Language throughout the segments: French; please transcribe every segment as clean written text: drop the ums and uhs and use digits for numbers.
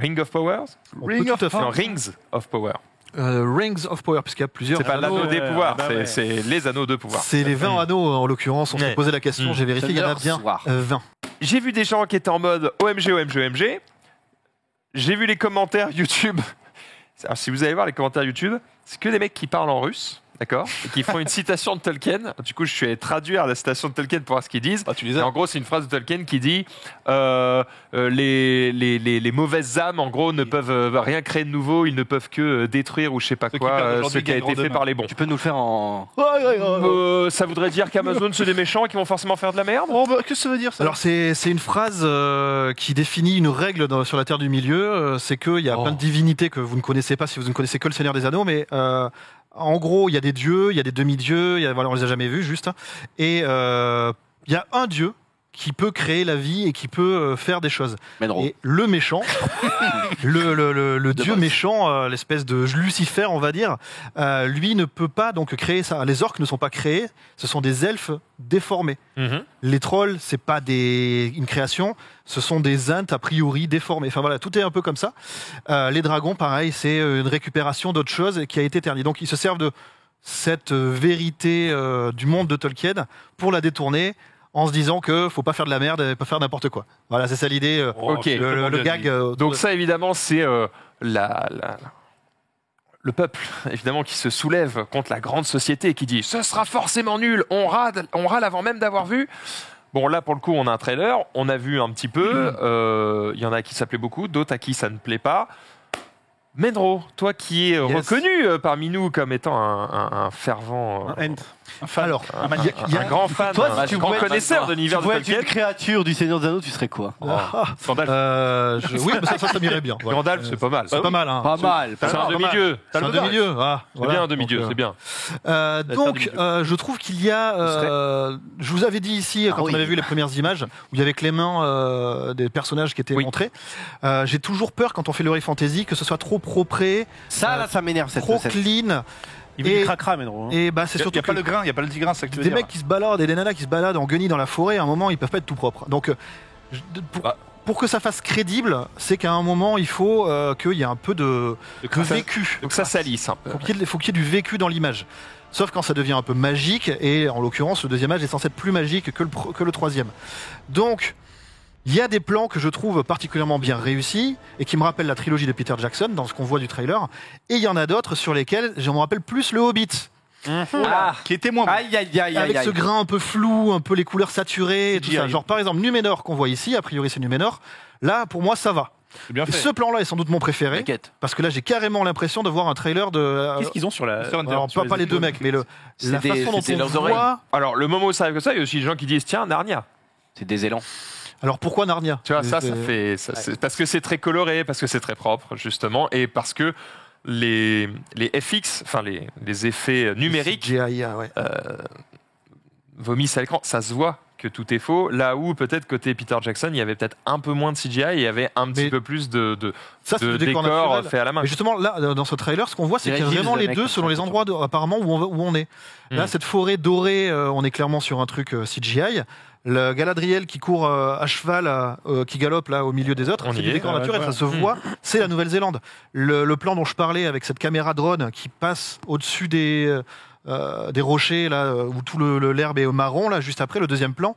Ring of Powers. Ring of Non, Rings of Power. Rings of Power, puisqu'il y a plusieurs. C'est pas anneaux. l'anneau des pouvoirs, bah ouais. c'est les anneaux de pouvoir. C'est les 20 anneaux en l'occurrence. On s'est Ouais. posé la question, j'ai vérifié, il y en a bien Soir. 20. J'ai vu des gens qui étaient en mode OMG, OMG, OMG. J'ai vu les commentaires YouTube. Alors, si vous allez voir les commentaires YouTube, c'est que des mecs qui parlent en russe, d'accord, et qui font une citation de Tolkien. Du coup, je suis allé traduire la citation de Tolkien pour voir ce qu'ils disent. Ah, tu les Et as. en gros, c'est une phrase de Tolkien qui dit les mauvaises âmes, en gros, ne peuvent rien créer de nouveau, ils ne peuvent que détruire ou je sais pas Ceux qui quoi, perdent aujourd'hui ce qui a gagneront été fait demain. par les bons. Tu peux nous le faire en. Ça voudrait dire qu'Amazon, c'est des méchants qui vont forcément faire de la merde. Oh, bah, qu'est-ce que ça veut dire ça? Alors c'est une phrase qui définit une règle sur la Terre du Milieu, c'est qu'il y a plein de divinités que vous ne connaissez pas si vous ne connaissez que le Seigneur des Anneaux, mais en gros il y a des dieux, il y a des demi-dieux, voilà, on les a jamais vus juste, et il y a un dieu qui peut créer la vie et qui peut faire des choses. Menro. Et le méchant, le dieu boss. méchant, l'espèce de Lucifer, on va dire, lui ne peut pas donc créer ça. Les orques ne sont pas créés, ce sont des elfes déformés. Les trolls, c'est pas une création, ce sont des ents a priori déformés. Enfin voilà, tout est un peu comme ça. Les dragons, pareil, c'est une récupération d'autre chose qui a été ternie. Donc ils se servent de cette vérité du monde de Tolkien pour la détourner en se disant que faut pas faire de la merde et pas faire n'importe quoi. Voilà, c'est ça l'idée. Ok. Le gag. Donc ça, évidemment, c'est le peuple, évidemment, qui se soulève contre la grande société et qui dit « Ce sera forcément nul, on râle avant même d'avoir vu ». Bon, là, pour le coup, on a un trailer, on a vu un petit peu, il y en a qui ça plaît beaucoup, d'autres à qui ça ne plaît pas. Menro, toi qui es reconnu parmi nous comme étant un fervent... Alors, un grand fan, Toi, un si tu grand pouvais- connaisseur de l'univers Tu de pourrais être Tolkien. une créature du Seigneur des Anneaux, tu serais quoi? Gandalf. oui, mais ça m'irait bien. Voilà. Gandalf, c'est pas mal. C'est pas mal. Hein. Pas mal. C'est un demi-dieu. C'est un demi-dieu. Ah, C'est voilà. bien un demi-dieu, Donc, c'est bien. Donc, je trouve qu'il y a. Je vous avais dit ici, quand on avait vu les premières images, où il y avait que les mains des personnages qui étaient montrés. J'ai toujours peur quand on fait le High Fantasy que ce soit trop propre, Ça, là, ça m'énerve cette trop cette- clean. Il veut du cracra, mais non. Et bah, c'est Il surtout n'y a pas que le grain, il n'y a pas le petit grain, c'est ça que tu veux des dire. mecs qui se baladent et des nanas qui se baladent en guenilles dans la forêt, à un moment, ils peuvent pas être tout propres. Donc, pour que ça fasse crédible, c'est qu'à un moment, il faut qu'il y ait un peu de vécu. Donc ça salisse un peu. Faut qu'il y ait du vécu dans l'image. Sauf quand ça devient un peu magique, et en l'occurrence, le deuxième âge est censé être plus magique que le troisième. Donc, il y a des plans que je trouve particulièrement bien réussis, et qui me rappellent la trilogie de Peter Jackson, dans ce qu'on voit du trailer, et il y en a d'autres sur lesquels je me rappelle plus le Hobbit. Qui était moins bon. Aïe, aïe, aïe, Avec aïe, ce aïe. grain un peu flou, un peu les couleurs saturées, et tout CGI. ça. Genre par exemple Numénor qu'on voit ici, a priori c'est Numénor, là pour moi ça va. C'est bien Et fait. ce plan-là est sans doute mon préféré, T'inquiète. parce que là j'ai carrément l'impression de voir un trailer de... Qu'est-ce qu'ils ont sur la. alors pas les deux mecs, mais la C'était- façon dont c'était on leurs oreilles. voit... Alors, le moment où ça arrive que ça, il y a aussi des gens qui disent tiens, Narnia. C'est des élans. Alors pourquoi Narnia? Tu vois, ça fait. C'est parce que c'est très coloré, parce que c'est très propre, justement, et parce que les FX, enfin les effets numériques, CGI, ouais. vomissent à l'écran. Ça se voit que tout est faux. Là où, peut-être, côté Peter Jackson, il y avait peut-être un peu moins de CGI et il y avait un petit Mais peu plus de Ça, c'est le décor décors naturel. faits à la main. Mais justement, là, dans ce trailer, ce qu'on voit, c'est Jerry qu'il y a Gibbs, vraiment le les mec, deux ça, selon les c'est endroits apparemment où on est. Là, cette forêt dorée, on est clairement sur un truc CGI. Le Galadriel qui court à cheval, qui galope là au milieu des autres, On c'est y du est, décor ouais, naturel, ouais. ça se voit. C'est la Nouvelle-Zélande. Le plan dont je parlais avec cette caméra drone qui passe au-dessus des rochers là où tout l'herbe est marron là, juste après le deuxième plan.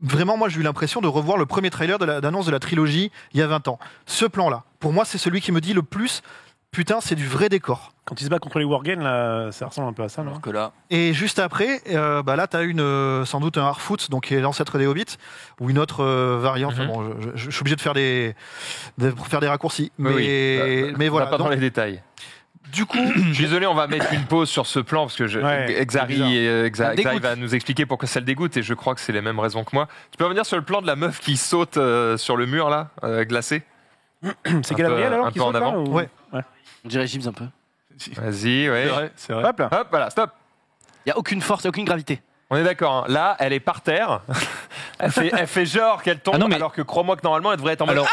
Vraiment, moi, j'ai eu l'impression de revoir le premier trailer d'annonce de la trilogie il y a 20 ans. Ce plan-là, pour moi, c'est celui qui me dit le plus putain, c'est du vrai décor. Quand il se bat contre les Worgen, là, ça ressemble un peu à ça, non? Alors que là. Et juste après, là, tu as sans doute un Harfoot, donc qui est l'ancêtre des Hobbits, ou une autre variante. Enfin, bon, je suis obligé de faire des raccourcis. Mais, Oui. mais On voilà. va pas dans Donc, les détails. du coup, Je suis désolé, on va mettre une pause sur ce plan parce que Ouais, Xari Ça me dégoûte. va nous expliquer pourquoi ça le dégoûte et je crois que c'est les mêmes raisons que moi. Tu peux revenir sur le plan de la meuf qui saute sur le mur là, glacé? C'est Galadriel peu- alors un qui peu en saute là, avant. ou- Ouais. On dirait Gibbs un peu. Vas-y, ouais. C'est vrai, c'est vrai. Hop là. Hop, voilà, stop. Il n'y a aucune force, aucune gravité. On est d'accord. Hein. Là, elle est par terre. Elle fait genre qu'elle tombe, Ah non, mais- alors que crois-moi que normalement, elle devrait être en mode. Alors,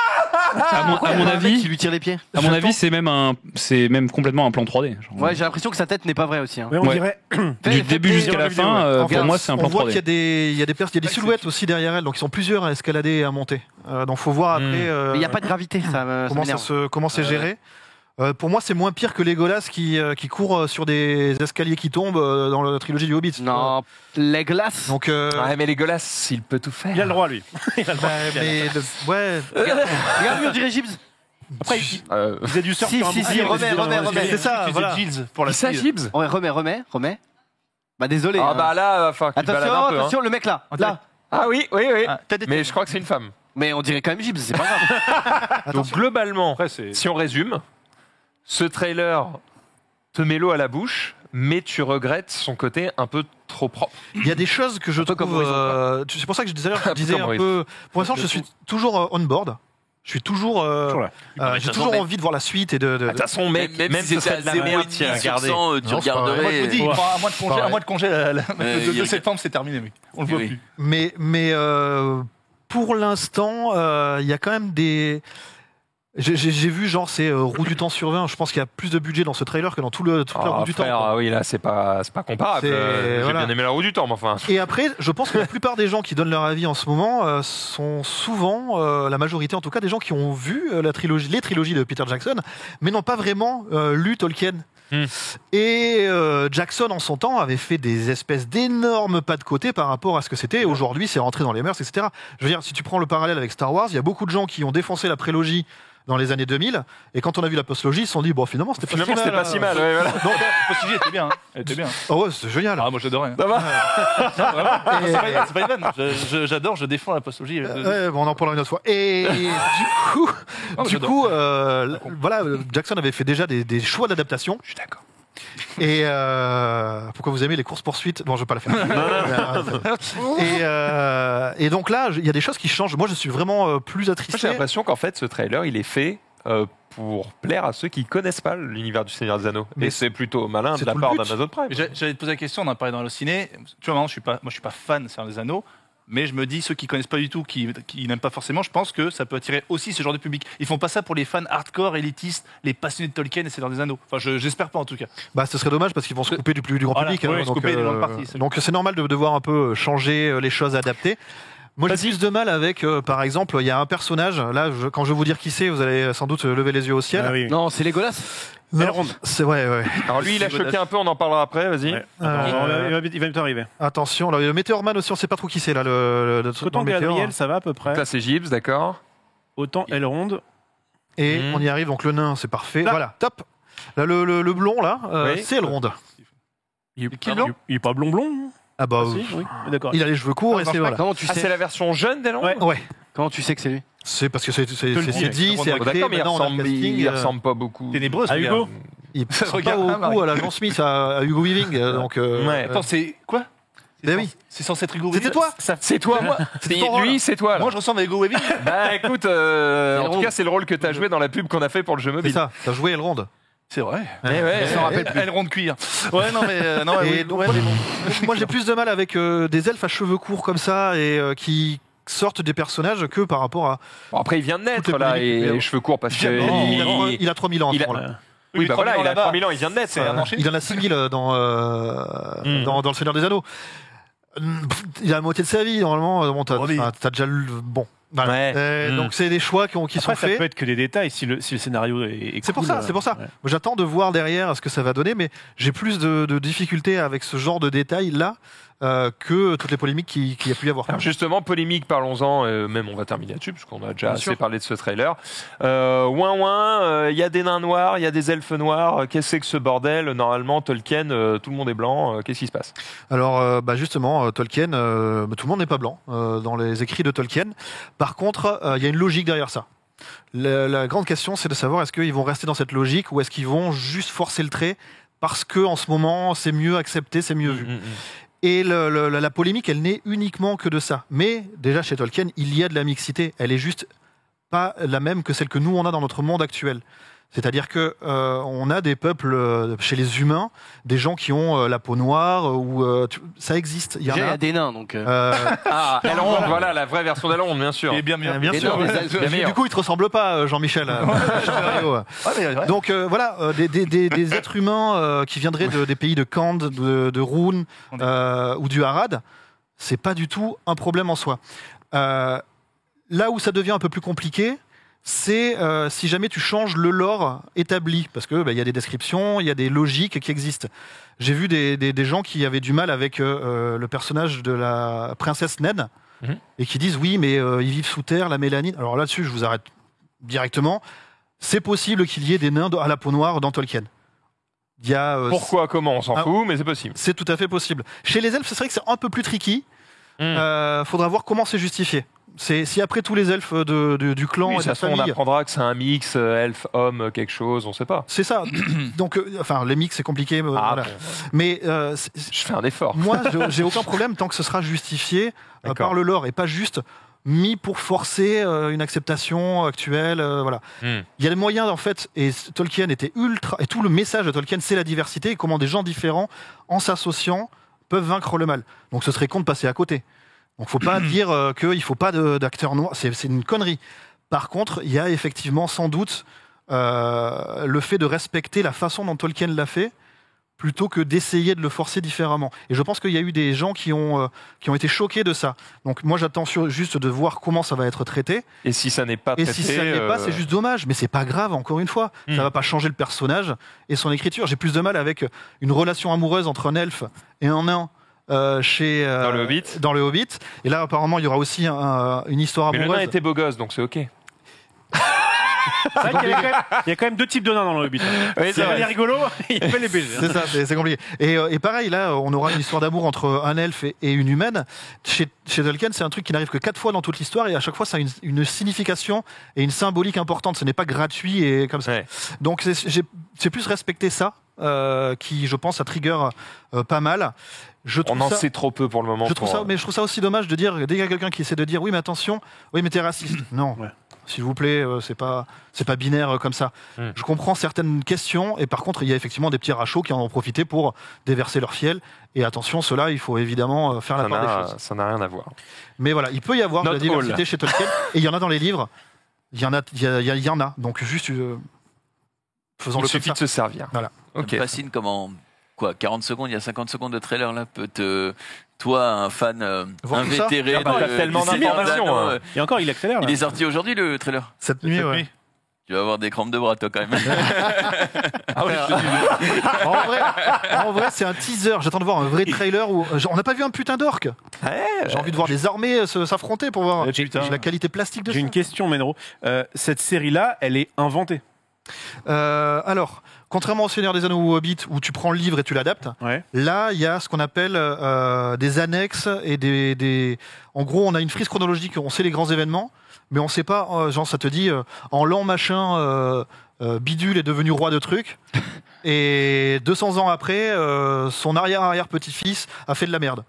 À mon qui avis, lui tire les pieds. à mon avis, c'est même complètement un plan 3D. Genre. Ouais, j'ai l'impression que sa tête n'est pas vraie aussi. Hein. Mais on Ouais. dirait. Du début jusqu'à la fin, En pour fait, moi, c'est un plan on voit 3D. qu'il y a des silhouettes aussi derrière elle, donc ils sont plusieurs à escalader et à monter. Donc faut voir après Mais il n'y a pas de gravité, ça m'énerve. comment c'est géré. Pour moi, c'est moins pire que Legolas qui court sur des escaliers qui tombent dans la trilogie du Hobbit. Non, les glaces. Donc, Ouais, mais Legolas, il peut tout faire. Il a le droit, lui. Il a le droit. ouais. Regarde, lui, on dirait Gibbs. Après, il faisait du surf Si, sur un si, bouclier, si, il remets, faisait dans remets, les remets. escaliers. C'est ça, voilà. Gilles pour la Ça, fille. Gibbs Ouais, remets. Bah désolé. Ah hein. bah là, enfin, qu'il balade Attention, un peu. attention, le mec là. Là. Ah oui. Ah, t'as des- Mais je crois que c'est une femme. Mais on dirait quand même Gibbs, c'est pas grave. Donc globalement, Après, c'est. si on résume, ce trailer te met l'eau à la bouche, mais tu regrettes son côté un peu trop propre. Il y a des choses que je peu comme trouve. Horizon, C'est pour ça que je disais, Un peu comme un Horizon. peu. Pour l'instant, je suis toujours on board. Je suis toujours. Toujours là. J'ai toujours envie de voir la suite et de. De toute façon, même Même si si ce c'était serait à de la merde, tu 0,5 regarder. tu Non, c'est pas regarderais. vrai. Moi, je vous dis, il Ouais. prend un mois de congé, Pareil. un mois de congé il y de a- septembre, c'est terminé, mec. On le voit Oui. plus. Mais pour l'instant, il y a quand même des. J'ai vu, genre, c'est Roue du temps sur 20. Je pense qu'il y a plus de budget dans ce trailer que dans toute la Roue du temps. frère, quoi. oui, là, c'est pas comparable. C'est- J'ai voilà. bien aimé la roue du temps, mais enfin. Et après, je pense que la plupart des gens qui donnent leur avis en ce moment sont souvent, la majorité en tout cas, des gens qui ont vu les trilogies de Peter Jackson, mais n'ont pas vraiment lu Tolkien. Et Jackson, en son temps, avait fait des espèces d'énormes pas de côté par rapport à ce que c'était. Aujourd'hui, c'est rentré dans les mœurs, etc. Je veux dire, si tu prends le parallèle avec Star Wars, il y a beaucoup de gens qui ont défoncé la prélogie dans les années 2000, et quand on a vu la postlogie, ils se sont dit, bon, finalement, c'était pas si mal. ouais, voilà. Donc, la postlogie était bien. Elle était bien. Oh ouais, c'est génial. Ah, moi, j'adorais. Ça va Vraiment, c'est pas une vanne. J'adore, je défends la postlogie. Ouais, bon, on en parlera une autre fois. Et du coup, voilà, Jackson avait fait déjà des choix d'adaptation. Je suis d'accord. Et pourquoi vous aimez les courses-poursuites? Bon, je vais pas la faire. Et donc là, il y a des choses qui changent. Moi, je suis vraiment plus Moi, attristé. j'ai l'impression qu'en fait, ce trailer, il est fait pour plaire à ceux qui connaissent pas l'univers du Seigneur des Anneaux. Mais Et c'est plutôt malin c'est de la tout le part but. d'Amazon Prime. J'allais te poser la question, on en parlait dans le ciné. Tu vois, maintenant, je suis pas fan de Seigneur des Anneaux. Mais je me dis, ceux qui connaissent pas du tout, qui n'aiment pas forcément, je pense que ça peut attirer aussi ce genre de public. Ils font pas ça pour les fans hardcore, élitistes, les passionnés de Tolkien et Seigneur des Anneaux. Enfin, j'espère pas en tout cas. Bah, ce serait dommage parce qu'ils vont se couper du grand Voilà, public. oui, se donc, couper des grandes parties, c'est donc c'est normal de devoir un peu changer les choses, adapter. Moi, j'ai plus de mal avec, par exemple, il y a un personnage. Là, quand je vais vous dire qui c'est, vous allez sans doute lever les yeux au ciel. Ah oui. Non, c'est Legolas. Non, c'est ouais. Alors lui, il a choqué un peu, on en parlera après, vas-y. Ouais. Attends, il va vite arriver. Attention, alors, le Météorman aussi, on sait pas trop qui c'est là, le truc dans Autant le météore. Galadriel, ça va à peu près. Ça, c'est Gibbs, d'accord. Autant Elrond. Et Mhm. on y arrive, donc le nain, c'est parfait. Là. Voilà, top. Là, le blond, là, Oui. c'est Elrond. Il Qui est blond est pas blond. Ah bah, Si, oui. D'accord. il a les cheveux courts et c'est voilà. Comment tu Ah, c'est sais la version jeune d'Elrond Ouais. Ouais, Comment tu sais que c'est lui? c'est parce que c'est le dis, dit, c'est Elrond. Bon, acté. d'accord, mais Maintenant, on a le casting, il ressemble pas beaucoup. Ténébreux, ce Ah, gars. Hugo il ressemble pas Regarde, beaucoup à l'agent Smith, à Hugo Weaving. Donc, Ouais. Attends, c'est quoi? Ben oui. C'est censé être Hugo C'était Weaving. toi C'est toi, moi. C'était ton rôle. Lui, c'est toi. Là. Moi, je ressemble à Hugo Weaving. Bah écoute, en tout cas, c'est le rôle que tu as joué dans la pub qu'on a fait pour le jeu C'est mobile. ça, t'as joué Elrond. C'est vrai. Eh ouais, Je m'en rappelle plus. Elle rond de cuir. Ouais, non, mais. Non, Et oui, donc, ouais, moi, mais bon. moi, j'ai plus de mal avec des elfes à cheveux courts comme ça et qui sortent des personnages que par rapport à. Bon, après, il vient de naître Tout est là politique, et mais- les cheveux courts parce que. Il a 3000 ans à ce il a- moment-là. Oui, bah voilà, il a 3000 ans 3000 ans, il vient de naître. C'est un enchaînement. Il en a 6000 dans Le Seigneur des Anneaux. Il a la moitié de sa vie, normalement. Bon, Oh, mais- t'as déjà lu. Bon. Voilà. Ouais. Donc, c'est des choix qui sont Après, ça faits. peut être que des détails si le scénario est C'est pour cool, ça, c'est pour ça. ouais. J'attends de voir derrière ce que ça va donner, mais j'ai plus de difficultés avec ce genre de détails là que toutes les polémiques qu'il y a pu y avoir. Alors justement, polémique, parlons-en, même on va terminer là-dessus, parce qu'on a déjà Bien assez sûr. parlé de ce trailer. Il y a des nains noirs, il y a des elfes noirs, qu'est-ce que c'est que ce bordel? Normalement, Tolkien, tout le monde est blanc, qu'est-ce qui se passe? Alors, justement, Tolkien, tout le monde n'est pas blanc dans les écrits de Tolkien. Par contre, il y a une logique derrière ça. La grande question, c'est de savoir est-ce qu'ils vont rester dans cette logique ou est-ce qu'ils vont juste forcer le trait parce que en ce moment, c'est mieux accepté, c'est mieux vu. Et la polémique, elle n'est uniquement que de ça. Mais déjà, chez Tolkien, il y a de la mixité. Elle est juste pas la même que celle que nous, on a dans notre monde actuel. C'est-à-dire que on a des peuples chez les humains, des gens qui ont la peau noire, ça existe. Il y en Il y a. a des nains, donc. Ah, Elrond, voilà, la vraie version d'Elrond, bien sûr. Et bien mieux. Bien Et sûr. non, les elfes, bien meilleur. Du coup, ils te ressemblent pas, Jean-Michel. Donc voilà, des êtres humains qui viendraient des pays de Khand, de Rhûn ou du Harad, c'est pas du tout un problème en soi. Là où ça devient un peu plus compliqué, c'est si jamais tu changes le lore établi, parce que y a des descriptions, il y a des logiques qui existent. J'ai vu des gens qui avaient du mal avec le personnage de la princesse Ned, et qui disent oui, mais ils vivent sous terre, la mélanine. Alors là-dessus, je vous arrête directement. C'est possible qu'il y ait des nains à la peau noire dans Tolkien. Il y a, Pourquoi, comment, on s'en fout, mais c'est possible. c'est tout à fait possible. Chez les elfes, c'est vrai que c'est un peu plus tricky. Faudra voir comment c'est justifié. Si après tous les elfes du clan Oui, et de ça la se trouve, on famille, apprendra que c'est un mix elfe, homme, quelque chose, on sait pas. c'est ça. Donc, enfin, les mix c'est compliqué. Voilà. bon, Mais je fais un effort. moi, j'ai aucun problème tant que ce sera justifié D'accord. par le lore et pas juste mis pour forcer une acceptation actuelle. Voilà. Il y a des moyens en fait, et Tolkien était ultra, et tout le message de Tolkien, c'est la diversité et comment des gens différents, en s'associant, peuvent vaincre le mal. Donc, ce serait con de passer à côté. Donc, faut pas dire qu'il ne faut pas d'acteurs noirs. C'est une connerie. Par contre, il y a effectivement sans doute le fait de respecter la façon dont Tolkien l'a fait, plutôt que d'essayer de le forcer différemment. Et je pense qu'il y a eu des gens qui ont été choqués de ça. Donc moi, j'attends juste de voir comment ça va être traité. Et si ça n'est pas Et traité, si ça n'est pas, c'est juste dommage. Mais c'est pas grave, encore une fois. Ça va pas changer le personnage et son écriture. J'ai plus de mal avec une relation amoureuse entre un elfe et un nain. Dans le Hobbit. Et là, apparemment, il y aura aussi une histoire mais amoureuse. le nain était beau gosse, donc c'est ok. C'est vrai qu'il y a quand même deux types de nains dans le Hobbit. Oui, c'est Il vrai. est rigolo, il fait les BG. C'est ça, c'est compliqué. Et pareil, là, on aura une histoire d'amour entre un elfe et une humaine. Chez Tolkien, c'est un truc qui n'arrive que 4 fois dans toute l'histoire, et à chaque fois, ça a une signification et une symbolique importante. Ce n'est pas gratuit et comme ça. Ouais. Donc, c'est plus respecter ça qui, je pense, a trigger pas mal. On en sait trop peu pour le moment. Mais je trouve ça aussi dommage de dire, dès qu'il y a quelqu'un qui essaie de dire oui, mais attention, oui, mais t'es raciste. Non. Ouais. S'il vous plaît, c'est pas binaire comme ça. Je comprends certaines questions, et par contre, il y a effectivement des petits rachos qui en ont profité pour déverser leur fiel. Et attention, cela, il faut évidemment faire la part des choses. Ça n'a rien à voir. Mais voilà, il peut y avoir de Not la diversité chez Tolkien, et il y en a dans les livres. Il y en a. Donc juste, faisons-le Il comme suffit ça. de se servir. Voilà. Ok. Ça me fascine comment, 40 secondes, il y a 50 secondes de trailer là, toi, un fan Voir tout ça invétéré. Ah bah, t'as tellement du Seigneur d'informations, d'Anneaux, hein. Et encore, il accélère. Là. Il est sorti aujourd'hui le trailer. Cette nuit, ouais. Tu vas avoir des crampes de bras toi quand même. Ah ouais, je te dis. En vrai, c'est un teaser. J'attends de voir un vrai trailer où on n'a pas vu un putain d'orc. J'ai envie de voir des armées s'affronter pour voir la qualité plastique de ça. J'ai une question, Menro. Cette série-là, elle est inventée. Alors, contrairement au Seigneur des Anneaux ou au Hobbit, où tu prends le livre et tu l'adaptes, Ouais. là, il y a ce qu'on appelle des annexes et des. En gros, on a une frise chronologique. On sait les grands événements, mais on sait pas. Genre, ça te dit en l'an machin. Bidule est devenu roi de trucs et 200 ans après son arrière-petit-fils a fait de la merde.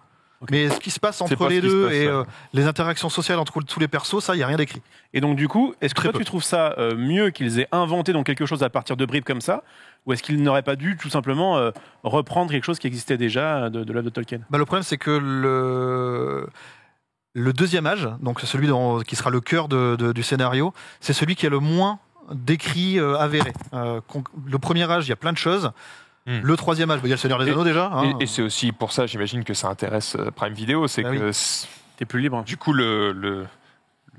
Mais ce qui se passe entre pas les ce qui se deux passe, et ouais. les interactions sociales entre tous les persos, ça, il n'y a rien d'écrit. Et donc, du coup, est-ce que Très toi, peu. tu trouves ça mieux qu'ils aient inventé donc quelque chose à partir de bribes comme ça, ou est-ce qu'ils n'auraient pas dû tout simplement reprendre quelque chose qui existait déjà de l'œuvre de Tolkien? Bah, le problème, c'est que le deuxième âge, donc celui qui sera le cœur du scénario, c'est celui qui a le moins d'écrits avérés. Le premier âge, il y a plein de choses. Le troisième âge, il y a le Seigneur des Anneaux déjà. Hein. Et c'est aussi pour ça, j'imagine que ça intéresse Prime Video, c'est Bah que T'es plus libre. du coup le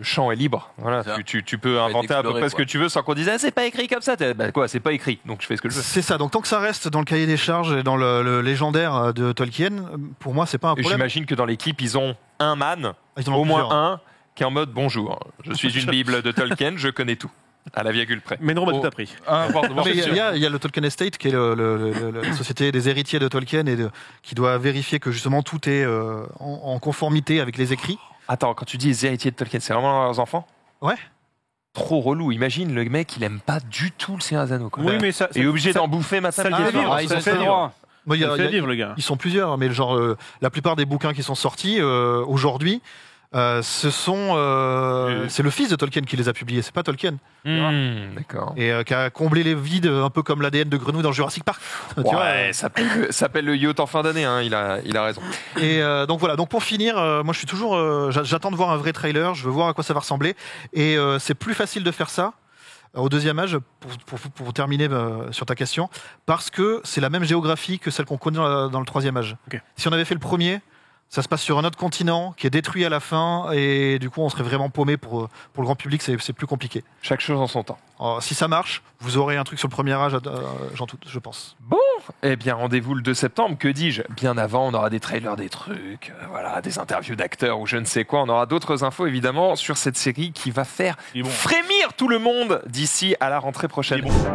champ est libre. Voilà, Ça. tu peux inventer à peu explorer, près ce que quoi. tu veux sans qu'on dise ah, c'est pas écrit comme ça. Bah quoi, c'est pas écrit, donc je fais ce que je veux. C'est ça, donc tant que ça reste dans le cahier des charges et dans le légendaire de Tolkien, pour moi, c'est pas un Et problème. j'imagine que dans l'équipe, ils ont un man, Ils en ont au moins plusieurs. un, qui est en mode bonjour, je suis une bible de Tolkien, je connais tout, à la virgule près. Menro m'a Oh. tout appris. Non, mais il y a le Tolkien Estate, qui est la société des héritiers de Tolkien, qui doit vérifier que justement tout est en conformité avec les écrits. Attends, quand tu dis les héritiers de Tolkien, c'est vraiment leurs enfants? Ouais. Trop relou. Imagine le mec, il aime pas du tout le Seigneur des Anneaux. Quoi. Oui, mais ça. Et est obligé d'en bouffer matin ça le midi fait soir. vivre. Ah, ils Ça ont le fait fait vivre. droit. Bah, Ça le fait vivre, le gars. Ils sont plusieurs, mais genre la plupart des bouquins qui sont sortis aujourd'hui, C'est le fils de Tolkien qui les a publiés, c'est pas Tolkien. D'accord. Et qui a comblé les vides un peu comme l'ADN de Grenouille dans Jurassic Park. Tu vois, Ouais, ça s'appelle le yacht en fin d'année, hein, il a raison. Et donc voilà, donc pour finir, moi je suis toujours, j'attends de voir un vrai trailer, je veux voir à quoi ça va ressembler. Et c'est plus facile de faire ça au deuxième âge, pour terminer sur ta question, parce que c'est la même géographie que celle qu'on connaît dans le troisième âge. Ok. Si on avait fait le premier, ça se passe sur un autre continent qui est détruit à la fin, et du coup on serait vraiment paumé pour le grand public, c'est plus compliqué. Chaque chose en son temps. Alors, si ça marche, vous aurez un truc sur le premier âge, je pense. Eh bien, rendez-vous le 2 septembre, que dis-je? Bien avant, on aura des trailers, des trucs, voilà, des interviews d'acteurs ou je ne sais quoi. On aura d'autres infos, évidemment, sur cette série qui va faire Il est bon. frémir tout le monde d'ici à la rentrée prochaine. Il est bon.